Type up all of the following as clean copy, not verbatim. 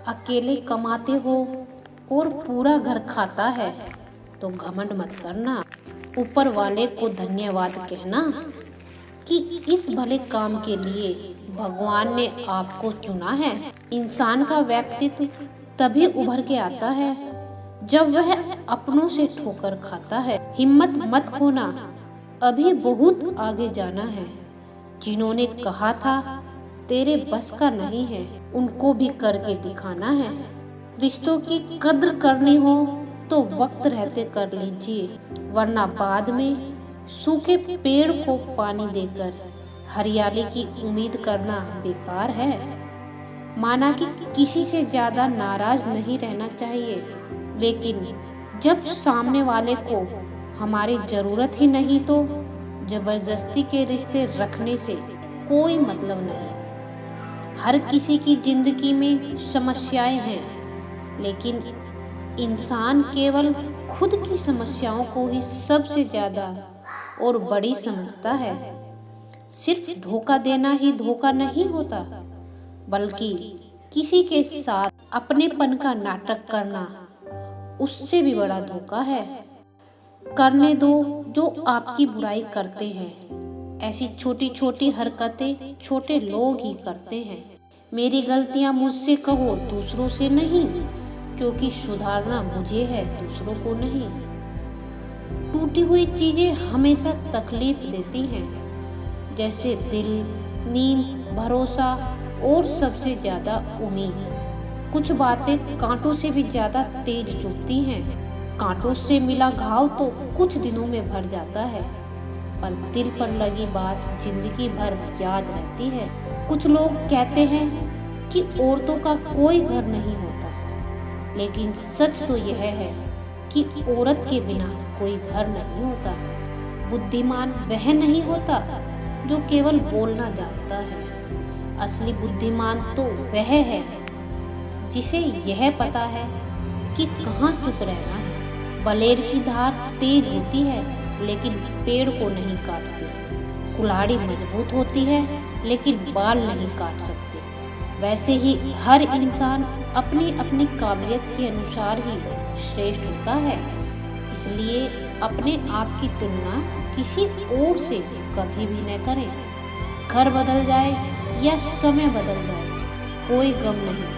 अकेले कमाते हो और पूरा घर खाता है तो घमंड मत करना। ऊपर वाले को धन्यवाद कहना कि इस भले काम के लिए भगवान ने आपको चुना है। इंसान का व्यक्तित्व तभी उभर के आता है जब वह अपनों से ठोकर खाता है। हिम्मत मत खोना, अभी बहुत आगे जाना है। जिन्होंने कहा था तेरे बस का नहीं है, उनको भी करके दिखाना है। रिश्तों की कद्र करनी हो तो वक्त रहते कर लीजिए, वरना बाद में सूखे पेड़ को पानी देकर हरियाली की उम्मीद करना बेकार है। माना कि किसी से ज्यादा नाराज नहीं रहना चाहिए, लेकिन जब सामने वाले को हमारी जरूरत ही नहीं तो जबरदस्ती के रिश्ते रखने से कोई मतलब नहीं। हर किसी की जिंदगी में समस्याएं हैं, लेकिन इंसान केवल खुद की समस्याओं को ही सबसे ज्यादा और बड़ी समझता है। सिर्फ धोखा देना ही धोखा नहीं होता, बल्कि किसी के साथ अपनेपन का नाटक करना उससे भी बड़ा धोखा है। करने दो जो आपकी बुराई करते हैं। ऐसी छोटी छोटी हरकतें छोटे लोग ही करते हैं। मेरी गलतियां मुझसे कहो, दूसरों से नहीं, क्योंकि सुधारना मुझे है, दूसरों को नहीं। टूटी हुई चीजें हमेशा तकलीफ देती हैं, जैसे दिल, नींद, भरोसा और सबसे ज्यादा उम्मीद। कुछ बातें कांटों से भी ज्यादा तेज चुभती हैं। कांटों से मिला घाव तो कुछ दिनों में भर जाता है, पर दिल पर लगी बात जिंदगी भर याद रहती है। कुछ लोग कहते हैं कि औरतों का कोई घर नहीं होता, लेकिन सच तो यह है कि औरत के बिना कोई घर नहीं होता। बुद्धिमान वह नहीं होता जो केवल बोलना जानता है। असली बुद्धिमान तो वह है जिसे यह पता है कि कहाँ चुप रहना है। बलेर की धार तेज होती है, लेकिन पेड़ को नहीं काटती। कुल्हाड़ी मजबूत होती है, लेकिन बाल नहीं काट सकते। वैसे ही हर इंसान अपनी अपनी काबिलियत के अनुसार ही श्रेष्ठ होता है। इसलिए अपने आप की तुलना किसी और से कभी भी न करें। घर बदल जाए या समय बदल जाए, कोई गम नहीं,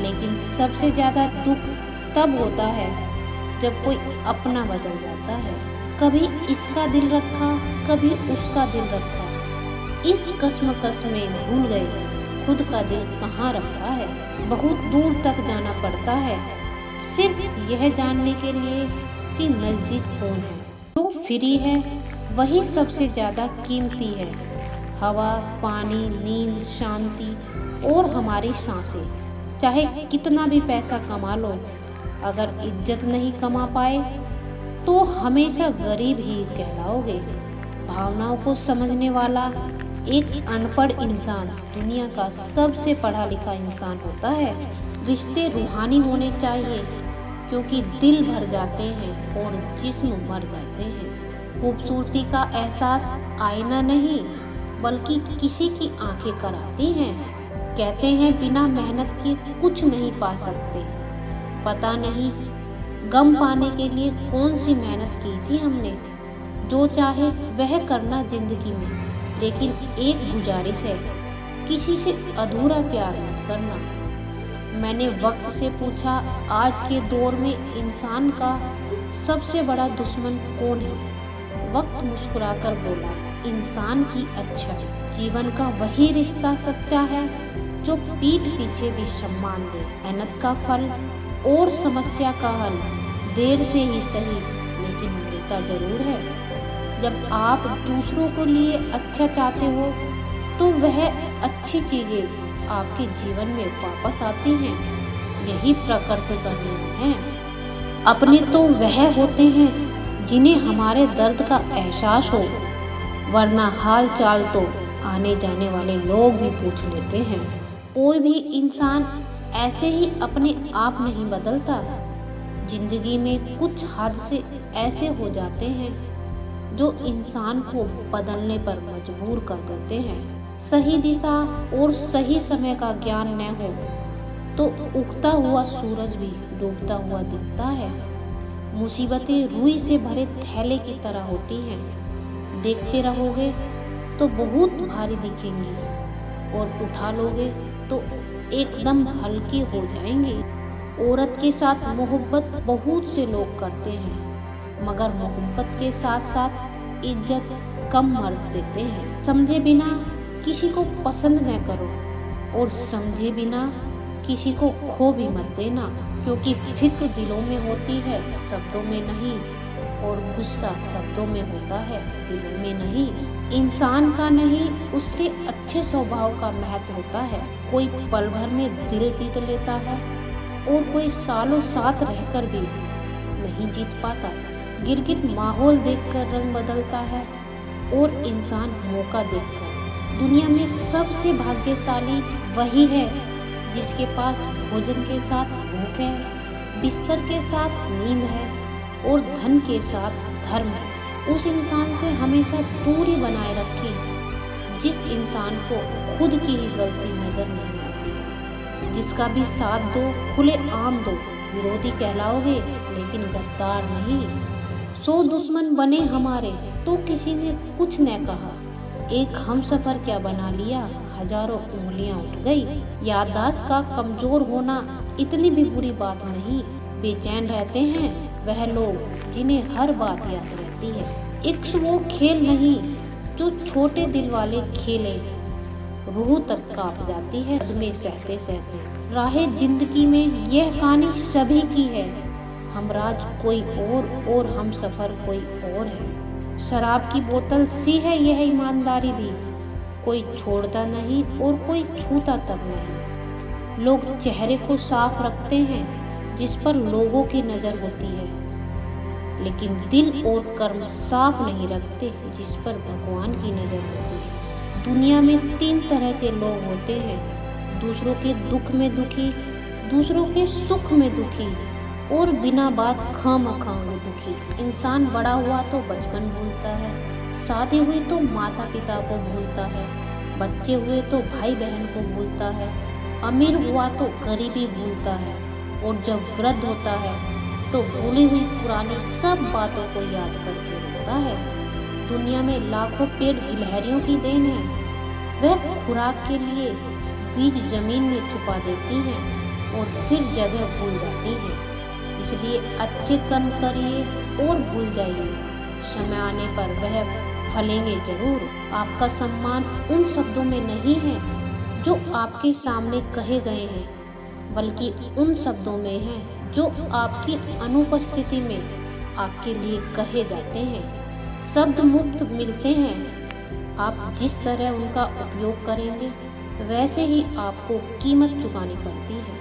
लेकिन सबसे ज्यादा दुख तब होता है जब कोई अपना बदल जाता है। कभी इसका दिल रखा, कभी उसका दिल रखा, इस कश्मकश में भूल गए खुद का दिल कहाँ रखा है। बहुत दूर तक जाना पड़ता है सिर्फ यह जानने के लिए कि नजदीक कौन है। जो फ्री है वही सबसे ज्यादा कीमती है। हवा, पानी, नींद, शांति और हमारी सांसें। चाहे कितना भी पैसा कमा लो, अगर इज्जत नहीं कमा पाए तो हमेशा गरीब ही कहलाओगे। भावनाओं को समझने वाला एक अनपढ़ इंसान दुनिया का सबसे पढ़ा लिखा इंसान होता है। रिश्ते रूहानी होने चाहिए, क्योंकि दिल भर जाते हैं और जिस्म मर जाते हैं। खूबसूरती का एहसास आईना नहीं, बल्कि किसी की आंखें कराती हैं। कहते हैं बिना मेहनत के कुछ नहीं पा सकते। पता नहीं गम पाने के लिए कौन सी मेहनत की थी हमने। जो चाहे वह करना जिंदगी में, लेकिन एक गुजारिश है, किसी से अधूरा प्यार मत करना। मैंने वक्त से पूछा, आज के दौर में इंसान का सबसे बड़ा दुश्मन कौन है? वक्त मुस्कुराकर बोला, इंसान की अच्छाई। जीवन का वही रिश्ता सच्चा है जो पीठ पीछे भी सम्मान दे। मेहनत का फल और समस्या का हल देर से ही सही, लेकिन मिलता जरूर है। जब आप दूसरों के लिए अच्छा चाहते हो तो वह अच्छी चीजें आपके जीवन में वापस आती हैं। यही प्रकृति का नियम है। अपने तो वह होते हैं जिन्हें हमारे दर्द का एहसास हो, वरना हाल चाल तो आने जाने वाले लोग भी पूछ लेते हैं। कोई भी इंसान ऐसे ही अपने आप नहीं बदलता। जिंदगी में कुछ हादसे ऐसे हो जाते हैं जो इंसान को बदलने पर मजबूर कर देते हैं। सही दिशा और सही समय का ज्ञान न हो तो उगता हुआ सूरज भी डूबता हुआ दिखता है। मुसीबतें रुई से भरे थैले की तरह होती हैं। देखते रहोगे तो बहुत भारी दिखेंगी और उठा लोगे तो एकदम हल्की हो जाएंगी। औरत के साथ मोहब्बत बहुत से लोग करते हैं, मगर मोहब्बत के साथ साथ इज्जत कम मर्द देते हैं। समझे बिना किसी को पसंद न करो और समझे बिना किसी को खो भी मत देना, क्योंकि फिक्र दिलों में होती है, शब्दों में नहीं, और गुस्सा शब्दों में होता है, दिलों में नहीं। इंसान का नहीं, उसके अच्छे स्वभाव का महत्व होता है। कोई पल भर में दिल जीत लेता है और कोई सालों साथ रहकर भी नहीं जीत पाता। गिरगिट माहौल देखकर रंग बदलता है और इंसान मौका देखकर। दुनिया में सबसे भाग्यशाली वही है जिसके पास भोजन के साथ भूख है, बिस्तर के साथ नींद है और धन के साथ धर्म है। उस इंसान से हमेशा दूरी बनाए रखें जिस इंसान को खुद की ही गलती नजर नहीं आती। जिसका भी साथ दो, खुले आम दो, विरोधी कहलाओगे लेकिन गद्दार नहीं। 100 दुश्मन बने हमारे तो किसी ने कुछ न कहा, एक हमसफर क्या बना लिया, हजारों उंगलियां उठ गई। याददाश्त का कमजोर होना इतनी भी बुरी बात नहीं। बेचैन रहते हैं वह लोग जिन्हें हर बात याद रहती है। इश्क वो खेल नहीं जो छोटे दिल वाले खेले, रूह तक कांप जाती है में सहते सहते। राहे जिंदगी में यह कहानी सभी की है, हमराज कोई और हम सफर कोई और है। शराब की बोतल सी है यह ईमानदारी भी, कोई छोड़ता नहीं और कोई छूता तक नहीं। लोग चेहरे को साफ रखते हैं जिस पर लोगों की नजर होती है, लेकिन दिल और कर्म साफ नहीं रखते जिस पर भगवान की नजर होती है। दुनिया में 3 तरह के लोग होते हैं, दूसरों के दुख में दुखी, दूसरों के सुख में दुखी और बिना बात खामखा दुखी। इंसान बड़ा हुआ तो बचपन भूलता है, शादी हुई तो माता पिता को भूलता है, बच्चे हुए तो भाई बहन को भूलता है, अमीर हुआ तो गरीबी भूलता है, और जब वृद्ध होता है तो भूली हुई पुरानी सब बातों को याद करके रोता है। दुनिया में लाखों पेड़ गिलहरियों की देन है, वह खुराक के लिए बीज जमीन में छुपा देती हैं और फिर जगह भूल जाती हैं। इसलिए अच्छे कर्म करिए और भूल जाइए, समय आने पर वह फलेंगे जरूर। आपका सम्मान उन शब्दों में नहीं है जो आपके सामने कहे गए हैं, बल्कि उन शब्दों में है जो आपकी अनुपस्थिति में आपके लिए कहे जाते हैं। शब्द मुफ्त मिलते हैं, आप जिस तरह उनका उपयोग करेंगे वैसे ही आपको कीमत चुकानी पड़ती है।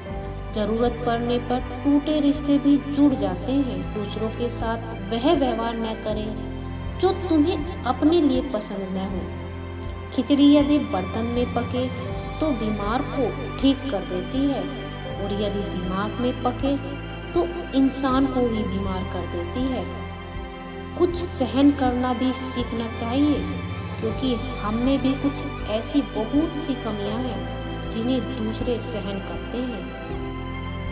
जरूरत पड़ने पर टूटे रिश्ते भी जुड़ जाते हैं। दूसरों के साथ वह व्यवहार न करें जो तुम्हें अपने लिए पसंद न हो। खिचड़ी यदि बर्तन में पके तो बीमार को ठीक कर देती है, और यदि दिमाग में पके तो इंसान को ही बीमार कर देती है। कुछ सहन करना भी सीखना चाहिए, क्योंकि हम में भी कुछ ऐसी बहुत सी कमियां हैं जिन्हें दूसरे सहन करते हैं।